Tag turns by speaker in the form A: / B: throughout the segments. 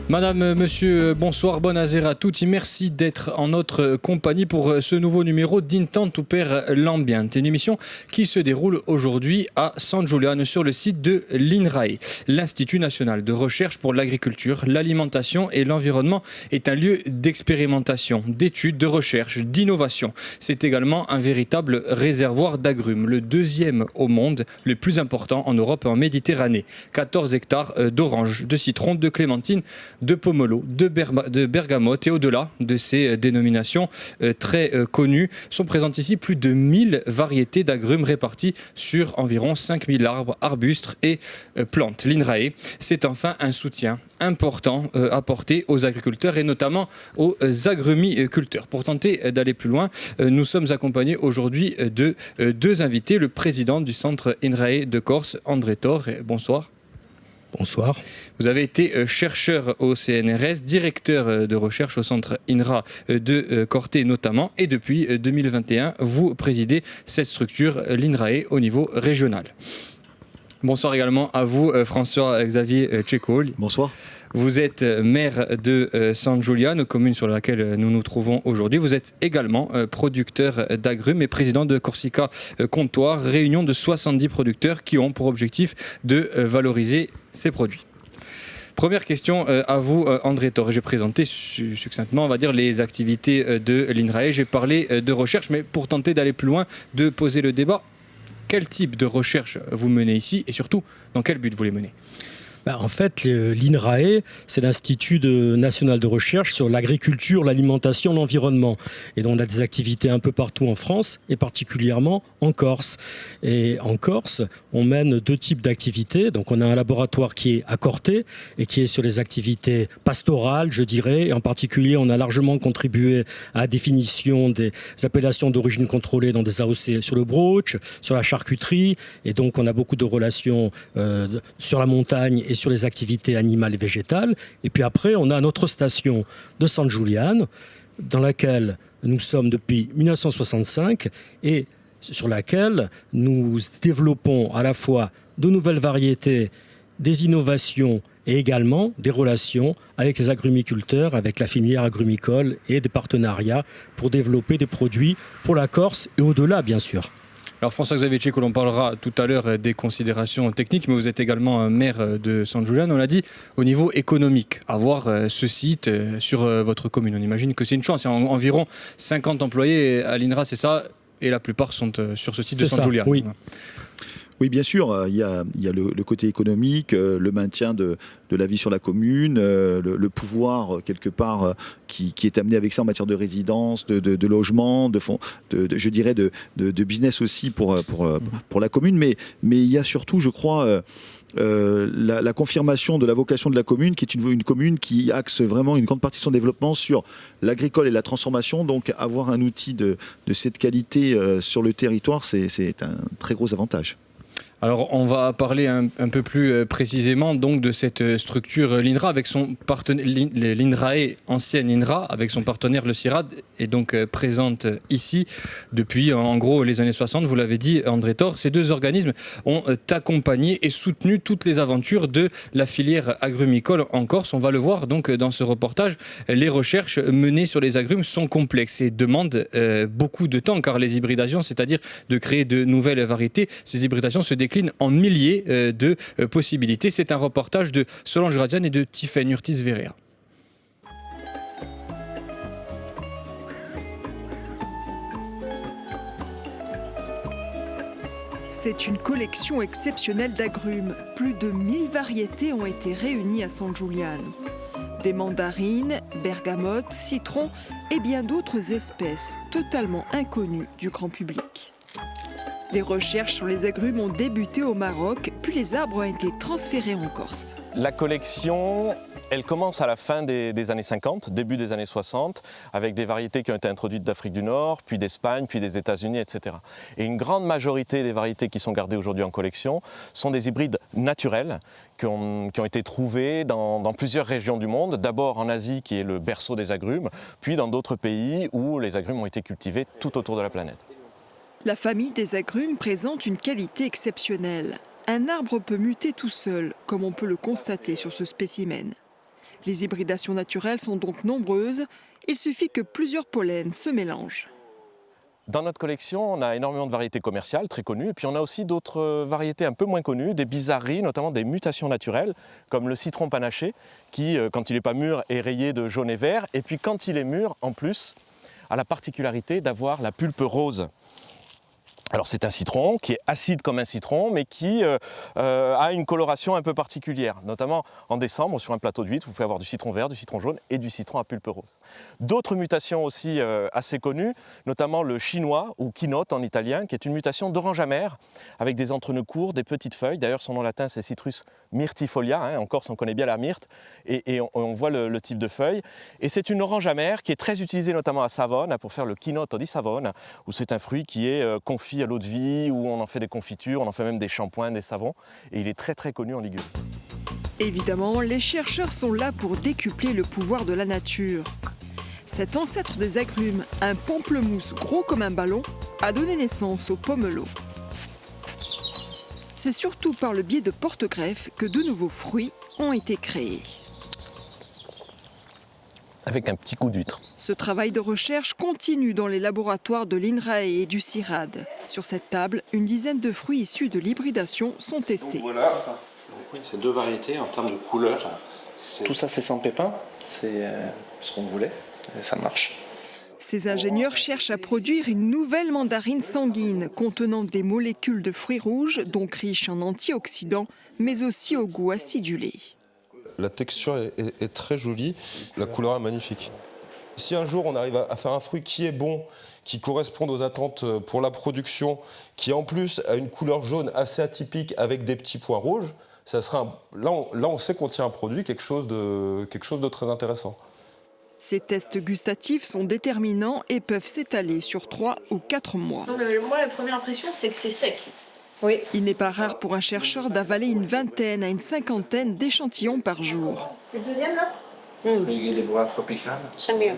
A: Madame, monsieur, bonsoir, buonasera a tutti. Merci d'être en notre compagnie pour ce nouveau numéro d'Intanto per l'Ambiente, une émission qui se déroule aujourd'hui à San Giuliano sur le site de l'INRAE. L'Institut national de recherche pour l'agriculture, l'alimentation et l'environnement est un lieu d'expérimentation, d'études, de recherche, d'innovation. C'est également un véritable réservoir d'agrumes, le deuxième au monde, le plus important en Europe et en Méditerranée. 14 hectares d'oranges, de citrons, de clémentines, de pomelo, de bergamote et au-delà de ces dénominations très connues, sont présentes ici plus de 1000 variétés d'agrumes réparties sur environ 5000 arbres, arbustes et plantes. L'INRAE, c'est enfin un soutien important apporté aux agriculteurs et notamment aux agrumiculteurs. Pour tenter d'aller plus loin, nous sommes accompagnés aujourd'hui de deux invités, le président du centre INRAE de Corse, André Tor. Bonsoir.
B: Bonsoir.
A: Vous avez été chercheur au CNRS, directeur de recherche au centre INRA de Corte notamment, et depuis 2021, vous présidez cette structure, l'INRAE, au niveau régional. Bonsoir également à vous, François-Xavier Ceccoli.
C: Bonsoir.
A: Vous êtes maire de San Giuliano, commune sur laquelle nous nous trouvons aujourd'hui. Vous êtes également producteur d'agrumes et président de Corsica Comptoir, réunion de 70 producteurs qui ont pour objectif de valoriser ces produits. Première question à vous, André Tor. J'ai présenté succinctement, on va dire, les activités de l'INRAE. J'ai parlé de recherche, mais pour tenter d'aller plus loin, de poser le débat, quel type de recherche vous menez ici et surtout, dans quel but vous les menez ?
B: En fait, l'INRAE, c'est l'Institut national de recherche sur l'agriculture, l'alimentation, l'environnement. Et donc, on a des activités un peu partout en France, et particulièrement en Corse. Et en Corse, on mène deux types d'activités. Donc, on a un laboratoire qui est à Corte et qui est sur les activités pastorales, je dirais. Et en particulier, on a largement contribué à la définition des appellations d'origine contrôlée dans des AOC sur le broach, sur la charcuterie. Et donc, on a beaucoup de relations sur la montagne et sur les activités animales et végétales. Et puis après, on a notre station de San Giuliano, dans laquelle nous sommes depuis 1965 et sur laquelle nous développons à la fois de nouvelles variétés, des innovations et également des relations avec les agrumiculteurs, avec la filière agrumicole et des partenariats pour développer des produits pour la Corse et au-delà, bien sûr.
A: Alors François-Xavier Ceccoli, on parlera tout à l'heure des considérations techniques, mais vous êtes également maire de San Giuliano. On l'a dit, au niveau économique, avoir ce site sur votre commune, on imagine que c'est une chance. Il y a environ 50 employés à l'INRA, c'est ça, et la plupart sont sur ce site de San Giuliano.
B: Oui.
C: Oui, bien sûr, il y a le côté économique, le maintien de la vie sur la commune, le pouvoir, quelque part, qui est amené avec ça en matière de résidence, de logement, je dirais de business aussi pour la commune. Mais il y a surtout, je crois, la confirmation de la vocation de la commune, qui est une commune qui axe vraiment une grande partie de son développement sur l'agricole et la transformation. Donc, avoir un outil de cette qualité sur le territoire, c'est un très gros avantage.
A: Alors, on va parler un peu plus précisément donc de cette structure l'INRA avec son partenaire, l'INRAE, ancienne INRA, avec son partenaire le CIRAD, est donc présente ici depuis en gros les années 60. Vous l'avez dit, André Tor, ces deux organismes ont accompagné et soutenu toutes les aventures de la filière agrumicole en Corse. On va le voir donc dans ce reportage. Les recherches menées sur les agrumes sont complexes et demandent beaucoup de temps, car les hybridations, c'est-à-dire de créer de nouvelles variétés, ces hybridations se déclinent en milliers de possibilités. C'est un reportage de Solange Radian et de Tiffaine Urtis-Verea.
D: C'est une collection exceptionnelle d'agrumes. Plus de 1000 variétés ont été réunies à San Giuliano. Des mandarines, bergamotes, citrons et bien d'autres espèces totalement inconnues du grand public. Les recherches sur les agrumes ont débuté au Maroc, puis les arbres ont été transférés en Corse.
E: La collection, elle commence à la fin des années 50, début des années 60, avec des variétés qui ont été introduites d'Afrique du Nord, puis d'Espagne, puis des États-Unis, etc. Et une grande majorité des variétés qui sont gardées aujourd'hui en collection sont des hybrides naturels qui ont été trouvés dans plusieurs régions du monde. D'abord en Asie, qui est le berceau des agrumes, puis dans d'autres pays où les agrumes ont été cultivés tout autour de la planète.
D: La famille des agrumes présente une qualité exceptionnelle. Un arbre peut muter tout seul, comme on peut le constater sur ce spécimen. Les hybridations naturelles sont donc nombreuses, il suffit que plusieurs pollens se mélangent.
E: Dans notre collection, on a énormément de variétés commerciales très connues, et puis on a aussi d'autres variétés un peu moins connues, des bizarreries, notamment des mutations naturelles, comme le citron panaché, qui, quand il n'est pas mûr, est rayé de jaune et vert, et puis quand il est mûr, en plus, a la particularité d'avoir la pulpe rose. Alors c'est un citron qui est acide comme un citron, mais qui a une coloration un peu particulière. Notamment en décembre, sur un plateau d'huîtres, vous pouvez avoir du citron vert, du citron jaune et du citron à pulpe rose. D'autres mutations aussi assez connues, notamment le chinois ou quinote en italien, qui est une mutation d'orange amer, avec des entrenœuds courts, des petites feuilles. D'ailleurs son nom latin c'est Citrus myrtifolia, en Corse on connaît bien la myrte, et on voit le type de feuille. Et c'est une orange amère qui est très utilisée notamment à Savone, pour faire le quinoto di Savone, où c'est un fruit qui est confit à l'eau de vie, où on en fait des confitures, on en fait même des shampoings, des savons, et il est très très connu en Ligurie.
D: Évidemment, les chercheurs sont là pour décupler le pouvoir de la nature. Cet ancêtre des agrumes, un pamplemousse gros comme un ballon, a donné naissance au pomelo. C'est surtout par le biais de porte-greffes que de nouveaux fruits ont été créés.
E: Avec un petit coup d'huître.
D: Ce travail de recherche continue dans les laboratoires de l'INRAE et du CIRAD. Sur cette table, une dizaine de fruits issus de l'hybridation sont testés.
F: Donc voilà, c'est 2 variétés en termes de couleur. Tout ça c'est sans pépins, c'est ce qu'on voulait, et ça marche.
D: Ces ingénieurs cherchent à produire une nouvelle mandarine sanguine contenant des molécules de fruits rouges, donc riches en antioxydants, mais aussi au goût acidulé.
G: La texture est très jolie, la couleur est magnifique. Si un jour on arrive à faire un fruit qui est bon, qui corresponde aux attentes pour la production, qui en plus a une couleur jaune assez atypique avec des petits points rouges, ça sera là on sait qu'on tient un produit, quelque chose de très intéressant.
D: Ces tests gustatifs sont déterminants et peuvent s'étaler sur 3 ou 4 mois.
H: Non, mais moi, la première impression, c'est que c'est sec.
D: Oui. Il n'est pas rare pour un chercheur d'avaler une vingtaine à une cinquantaine d'échantillons par jour.
H: C'est le deuxième, là?
F: Les bois tropicales.
H: C'est mieux.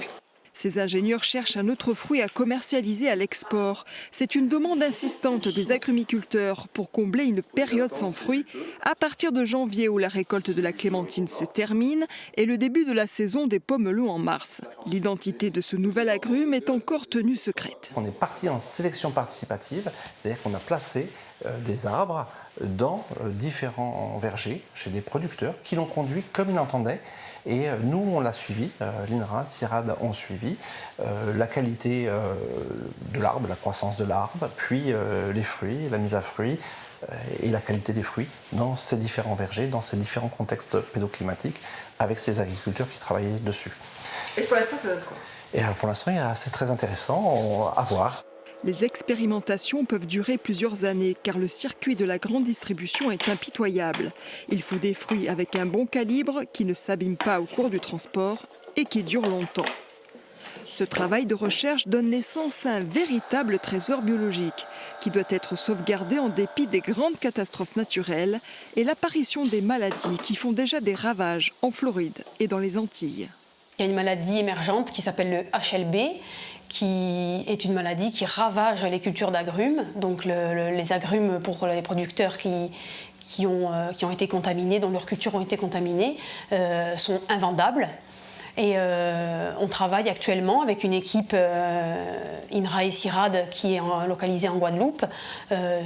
D: Ces ingénieurs cherchent un autre fruit à commercialiser à l'export. C'est une demande insistante des agrumiculteurs pour combler une période sans fruits à partir de janvier où la récolte de la clémentine se termine et le début de la saison des pomelos en mars. L'identité de ce nouvel agrume est encore tenue secrète.
I: On est parti en sélection participative, c'est-à-dire qu'on a placé des arbres dans différents vergers chez des producteurs qui l'ont conduit comme ils l'entendaient. Et nous, on l'a suivi, l'INRA, le CIRAD ont suivi la qualité de l'arbre, la croissance de l'arbre, puis les fruits, la mise à fruit et la qualité des fruits dans ces différents vergers, dans ces différents contextes pédoclimatiques, avec ces agriculteurs qui travaillaient dessus.
D: Et pour l'instant, ça donne quoi?
I: Et alors pour l'instant, c'est très intéressant à voir.
D: Les expérimentations peuvent durer plusieurs années car le circuit de la grande distribution est impitoyable. Il faut des fruits avec un bon calibre qui ne s'abîment pas au cours du transport et qui durent longtemps. Ce travail de recherche donne naissance à un véritable trésor biologique qui doit être sauvegardé en dépit des grandes catastrophes naturelles et l'apparition des maladies qui font déjà des ravages en Floride et dans les Antilles.
H: Il y a une maladie émergente qui s'appelle le HLB, qui est une maladie qui ravage les cultures d'agrumes. Donc les agrumes pour les producteurs qui ont été contaminés, dont leurs cultures ont été contaminées, sont invendables. Et on travaille actuellement avec une équipe INRAE CIRAD qui est localisée en Guadeloupe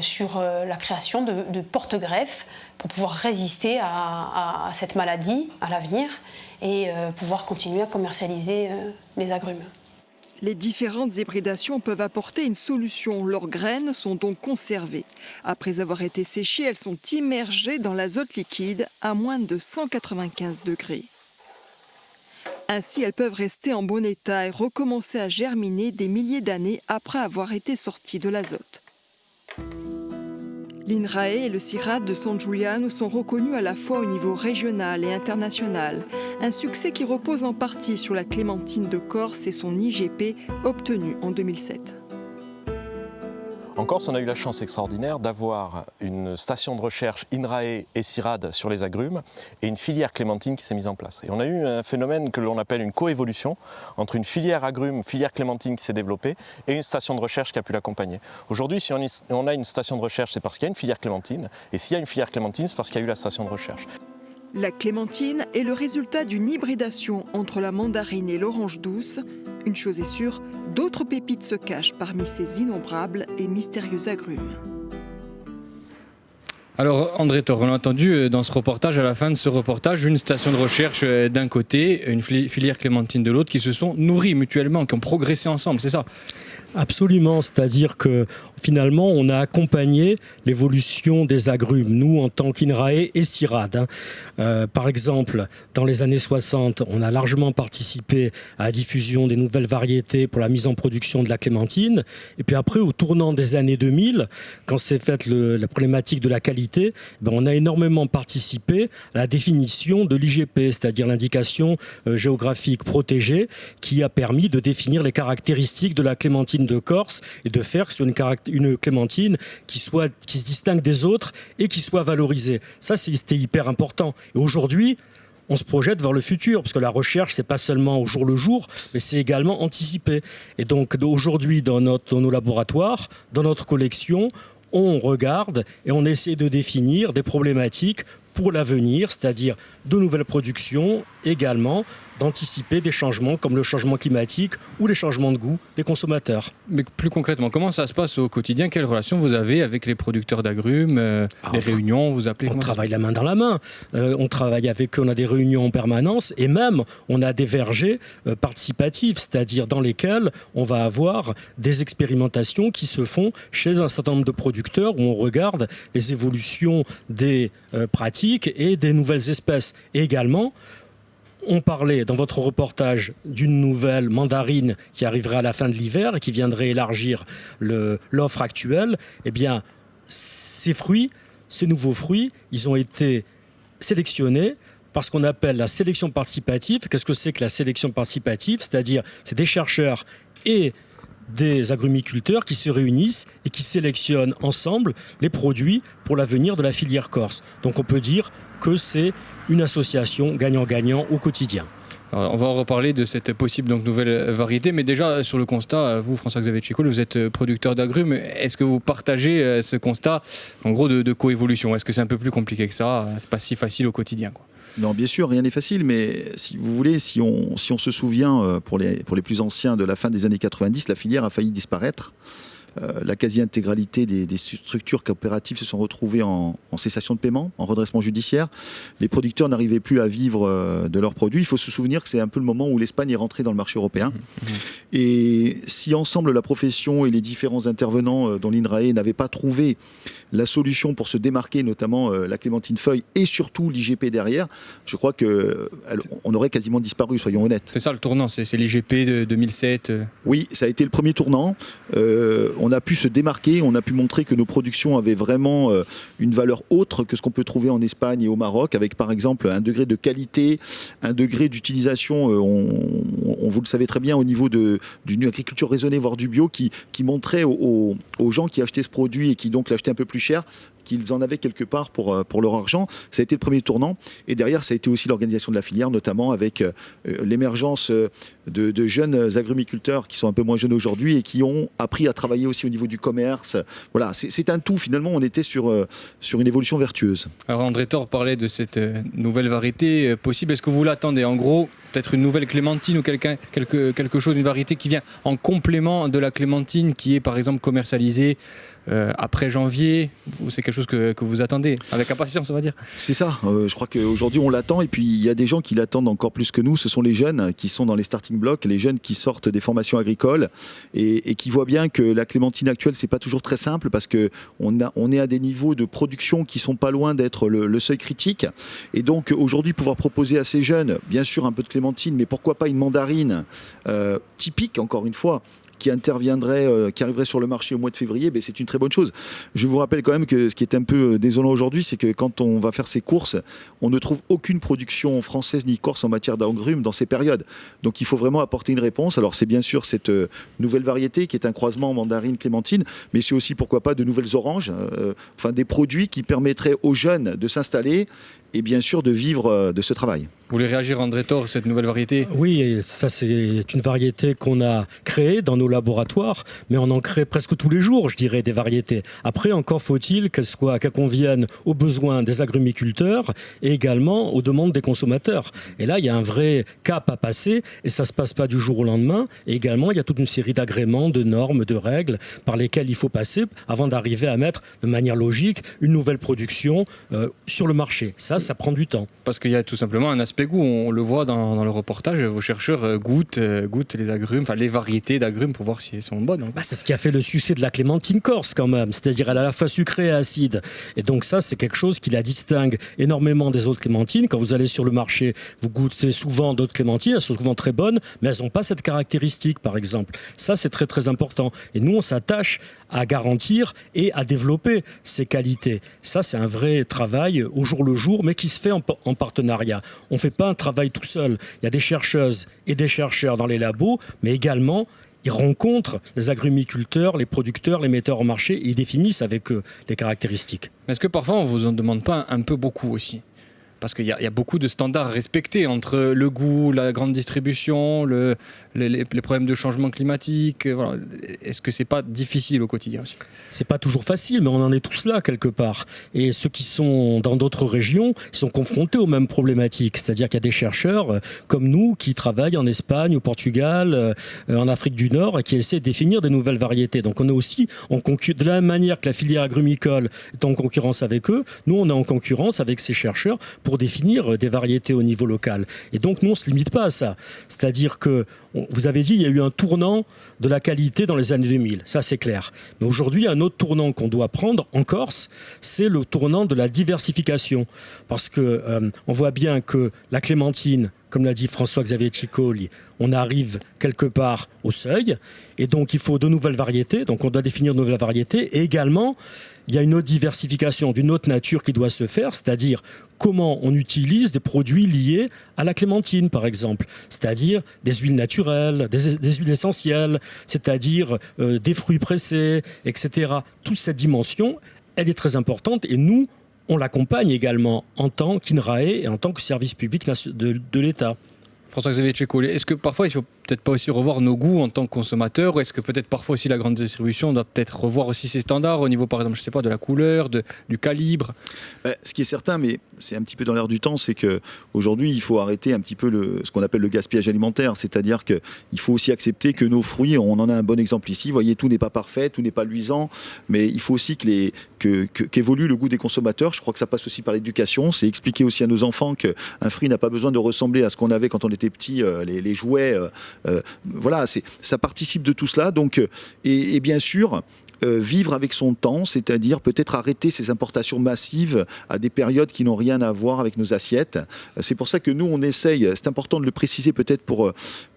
H: sur la création de porte-greffes pour pouvoir résister à cette maladie à l'avenir et pouvoir continuer à commercialiser les agrumes.
D: Les différentes hybridations peuvent apporter une solution. Leurs graines sont donc conservées. Après avoir été séchées, elles sont immergées dans l'azote liquide à moins de 195 degrés. Ainsi, elles peuvent rester en bon état et recommencer à germiner des milliers d'années après avoir été sorties de l'azote. L'INRAE et le CIRAD de San Giuliano sont reconnus à la fois au niveau régional et international. Un succès qui repose en partie sur la clémentine de Corse et son IGP obtenu en 2007.
E: En Corse, on a eu la chance extraordinaire d'avoir une station de recherche INRAE et CIRAD sur les agrumes et une filière clémentine qui s'est mise en place. Et on a eu un phénomène que l'on appelle une coévolution entre une filière agrumes, filière clémentine qui s'est développée et une station de recherche qui a pu l'accompagner. Aujourd'hui, si on a une station de recherche, c'est parce qu'il y a une filière clémentine. Et s'il y a une filière clémentine, c'est parce qu'il y a eu la station de recherche.
D: La clémentine est le résultat d'une hybridation entre la mandarine et l'orange douce. Une chose est sûre, d'autres pépites se cachent parmi ces innombrables et mystérieux agrumes.
A: Alors André Thor, on a entendu dans ce reportage, à la fin de ce reportage, une station de recherche d'un côté, une filière clémentine de l'autre, qui se sont nourris mutuellement, qui ont progressé ensemble, c'est ça ?
B: Absolument, c'est-à-dire que finalement on a accompagné l'évolution des agrumes, nous en tant qu'INRAE et CIRAD. Par exemple, dans les années 60, on a largement participé à la diffusion des nouvelles variétés pour la mise en production de la clémentine. Et puis après, au tournant des années 2000, quand s'est faite la problématique de la qualité, on a énormément participé à la définition de l'IGP, c'est-à-dire l'indication géographique protégée, qui a permis de définir les caractéristiques de la clémentine de Corse et de faire que ce soit une clémentine qui se distingue des autres et qui soit valorisée. Ça, c'était hyper important. Et aujourd'hui, on se projette vers le futur, parce que la recherche, c'est pas seulement au jour le jour, mais c'est également anticipé. Et donc, aujourd'hui, dans nos laboratoires, dans notre collection, on regarde et on essaie de définir des problématiques pour l'avenir, c'est-à-dire de nouvelles productions, également d'anticiper des changements comme le changement climatique ou les changements de goût des consommateurs.
A: Mais plus concrètement, comment ça se passe au quotidien ? Quelle relation vous avez avec les producteurs d'agrumes ? Les réunions, vous appelez ?
B: On travaille la main dans la main. On travaille avec eux, on a des réunions en permanence et même on a des vergers participatifs, c'est-à-dire dans lesquels on va avoir des expérimentations qui se font chez un certain nombre de producteurs où on regarde les évolutions des pratiques et des nouvelles espèces. Et également, on parlait dans votre reportage d'une nouvelle mandarine qui arriverait à la fin de l'hiver et qui viendrait élargir l'offre actuelle. Eh bien, ces nouveaux fruits, ils ont été sélectionnés par ce qu'on appelle la sélection participative. Qu'est-ce que c'est que la sélection participative ? C'est-à-dire, c'est des chercheurs et des agrumiculteurs qui se réunissent et qui sélectionnent ensemble les produits pour l'avenir de la filière corse. Donc on peut dire que c'est une association gagnant-gagnant au quotidien.
A: Alors, on va en reparler de cette possible nouvelle variété, mais déjà sur le constat, vous François-Xavier Tchicol, vous êtes producteur d'agrumes, est-ce que vous partagez ce constat en gros de coévolution ? Est-ce que c'est un peu plus compliqué que ça ? C'est pas si facile au quotidien, quoi.
C: Non, bien sûr, rien n'est facile, mais si vous voulez, si on se souvient, pour les plus anciens de la fin des années 90, la filière a failli disparaître. La quasi-intégralité des structures coopératives se sont retrouvées en cessation de paiement, en redressement judiciaire. Les producteurs n'arrivaient plus à vivre de leurs produits. Il faut se souvenir que c'est un peu le moment où l'Espagne est rentrée dans le marché européen. Et si ensemble la profession et les différents intervenants dont l'INRAE n'avaient pas trouvé la solution pour se démarquer, notamment la clémentine feuille et surtout l'IGP derrière, je crois qu'on aurait quasiment disparu, soyons honnêtes.
A: C'est ça le tournant, c'est l'IGP de 2007
C: Oui, ça a été le premier tournant. On a pu se démarquer, on a pu montrer que nos productions avaient vraiment une valeur autre que ce qu'on peut trouver en Espagne et au Maroc, avec par exemple un degré de qualité, un degré d'utilisation, vous le savez très bien, au niveau d'une agriculture raisonnée, voire du bio, qui montrait aux gens qui achetaient ce produit et qui donc l'achetaient un peu plus cher, qu'ils en avaient quelque part pour leur argent. Ça a été le premier tournant. Et derrière, ça a été aussi l'organisation de la filière, notamment avec l'émergence de jeunes agrumiculteurs qui sont un peu moins jeunes aujourd'hui et qui ont appris à travailler aussi au niveau du commerce. Voilà, c'est un tout. Finalement, on était sur une évolution vertueuse.
A: Alors André Thor parlait de cette nouvelle variété possible. Est-ce que vous l'attendez ? En gros, peut-être une nouvelle clémentine ou quelque chose, une variété qui vient en complément de la clémentine qui est par exemple commercialisée après janvier, c'est quelque chose que vous attendez avec impatience, on va dire.
C: C'est ça, je crois qu'aujourd'hui on l'attend et puis il y a des gens qui l'attendent encore plus que nous, ce sont les jeunes qui sont dans les starting blocks, les jeunes qui sortent des formations agricoles et qui voient bien que la clémentine actuelle c'est pas toujours très simple parce qu'on est à des niveaux de production qui sont pas loin d'être le seuil critique et donc aujourd'hui pouvoir proposer à ces jeunes, bien sûr un peu de clémentine mais pourquoi pas une mandarine typique encore une fois, qui arriverait sur le marché au mois de février, c'est une très bonne chose. Je vous rappelle quand même que ce qui est un peu désolant aujourd'hui, c'est que quand on va faire ses courses, on ne trouve aucune production française ni corse en matière d'agrumes dans ces périodes. Donc il faut vraiment apporter une réponse. Alors c'est bien sûr cette nouvelle variété qui est un croisement mandarine-clémentine, mais c'est aussi pourquoi pas de nouvelles oranges, des produits qui permettraient aux jeunes de s'installer et bien sûr de vivre de ce travail.
A: Vous voulez réagir, André Thor, cette nouvelle variété ?
B: Oui, et ça c'est une variété qu'on a créée dans nos laboratoires, mais on en crée presque tous les jours, je dirais, des variétés. Après, encore faut-il qu'elles conviennent aux besoins des agrumiculteurs et également aux demandes des consommateurs. Et là, il y a un vrai cap à passer, et ça ne se passe pas du jour au lendemain. Et également, il y a toute une série d'agréments, de normes, de règles par lesquelles il faut passer avant d'arriver à mettre de manière logique une nouvelle production sur le marché. Ça prend du temps.
A: Parce qu'il y a tout simplement un aspect goût. On le voit dans le reportage, vos chercheurs goûtent les agrumes, enfin les variétés d'agrumes pour voir si elles sont bonnes.
B: C'est ce qui a fait le succès de la clémentine corse quand même, c'est-à-dire elle est à la fois sucrée et acide. Et donc ça, c'est quelque chose qui la distingue énormément des autres clémentines. Quand vous allez sur le marché, vous goûtez souvent d'autres clémentines, elles sont souvent très bonnes, mais elles n'ont pas cette caractéristique, par exemple. Ça, c'est très très important. Et nous, on s'attache à garantir et à développer ces qualités. Ça, c'est un vrai travail au jour le jour, mais qui se fait en partenariat. On ne fait pas un travail tout seul. Il y a des chercheuses et des chercheurs dans les labos, mais également, ils rencontrent les agrumiculteurs, les producteurs, les metteurs en marché, et ils définissent avec eux les caractéristiques.
A: Est-ce que parfois, on ne vous en demande pas un peu beaucoup aussi ? Parce qu'il y a beaucoup de standards respectés entre le goût, la grande distribution, les problèmes de changement climatique. Voilà. Est-ce que c'est pas difficile au quotidien aussi ?
B: C'est pas toujours facile, mais on en est tous là quelque part. Et ceux qui sont dans d'autres régions sont confrontés aux mêmes problématiques. C'est-à-dire qu'il y a des chercheurs comme nous qui travaillent en Espagne, au Portugal, en Afrique du Nord et qui essaient de définir des nouvelles variétés. Donc on est aussi de la même manière que la filière agrumicole est en concurrence avec eux, nous on est en concurrence avec ces chercheurs pour définir des variétés au niveau local. Et donc nous on ne se limite pas à ça. C'est-à-dire que, vous avez dit, il y a eu un tournant de la qualité dans les années 2000, ça c'est clair. Mais aujourd'hui, un autre tournant qu'on doit prendre en Corse, c'est le tournant de la diversification. Parce que on voit bien que la clémentine, comme l'a dit François-Xavier Ciccoli, on arrive quelque part au seuil, et donc il faut de nouvelles variétés, donc on doit définir de nouvelles variétés, et également, il y a une autre diversification d'une autre nature qui doit se faire, c'est-à-dire comment on utilise des produits liés à la clémentine, par exemple, c'est-à-dire des huiles naturelles, des huiles essentielles, c'est-à-dire des fruits pressés, etc. Toute cette dimension, elle est très importante, et nous, on l'accompagne également en tant qu'INRAE et en tant que service public de l'État.
A: François-Xavier Ciccoli, est-ce que parfois il ne faut peut-être pas aussi revoir nos goûts en tant que consommateurs, ou est-ce que peut-être parfois aussi la grande distribution doit peut-être revoir aussi ses standards au niveau, par exemple, je sais pas, de la couleur, du calibre ?
C: Ce qui est certain, mais c'est un petit peu dans l'air du temps, c'est qu'aujourd'hui il faut arrêter un petit peu ce qu'on appelle le gaspillage alimentaire, c'est-à-dire qu'il faut aussi accepter que nos fruits, on en a un bon exemple ici, vous voyez, tout n'est pas parfait, tout n'est pas luisant, mais il faut aussi qu'évolue le goût des consommateurs. Je crois que ça passe aussi par l'éducation, c'est expliquer aussi à nos enfants qu'un fruit n'a pas besoin de ressembler à ce qu'on avait quand on était petit, les jouets, voilà, ça participe de tout cela. Donc, et bien sûr, vivre avec son temps, c'est-à-dire peut-être arrêter ces importations massives à des périodes qui n'ont rien à voir avec nos assiettes. C'est pour ça que nous, on essaye, c'est important de le préciser peut-être pour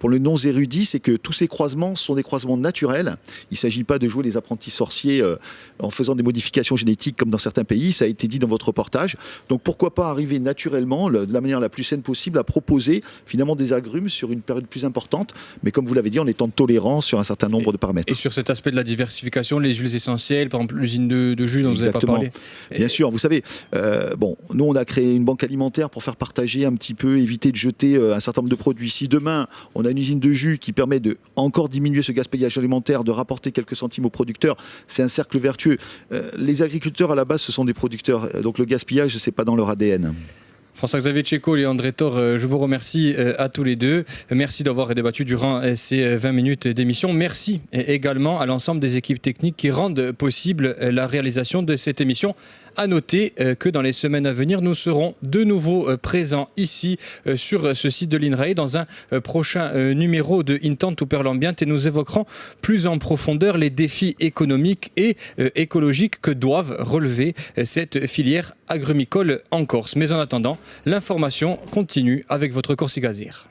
C: le non-érudit, c'est que tous ces croisements sont des croisements naturels. Il ne s'agit pas de jouer les apprentis sorciers en faisant des modifications génétiques comme dans certains pays, ça a été dit dans votre reportage. Donc pourquoi pas arriver naturellement, de la manière la plus saine possible, à proposer finalement des agrumes sur une période plus importante, mais comme vous l'avez dit, en étant tolérant sur un certain nombre de paramètres.
A: Et sur cet aspect de la diversification, les huiles essentielles, par exemple l'usine de jus dont vous n'avez pas parlé.
C: Bien sûr, vous savez, nous on a créé une banque alimentaire pour faire partager un petit peu, éviter de jeter un certain nombre de produits. Si demain on a une usine de jus qui permet de encore diminuer ce gaspillage alimentaire, de rapporter quelques centimes aux producteurs, c'est un cercle vertueux. Les agriculteurs à la base ce sont des producteurs, donc le gaspillage c'est pas dans leur ADN.
A: François-Xavier Ciccoli et André Thor, je vous remercie à tous les deux. Merci d'avoir débattu durant ces 20 minutes d'émission. Merci également à l'ensemble des équipes techniques qui rendent possible la réalisation de cette émission. À noter que dans les semaines à venir, nous serons de nouveau présents ici sur ce site de l'INRAE dans un prochain numéro de Intent to Perlambient, et nous évoquerons plus en profondeur les défis économiques et écologiques que doivent relever cette filière agrumicole en Corse. Mais en attendant, l'information continue avec votre Corsigazir.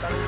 J: Salut.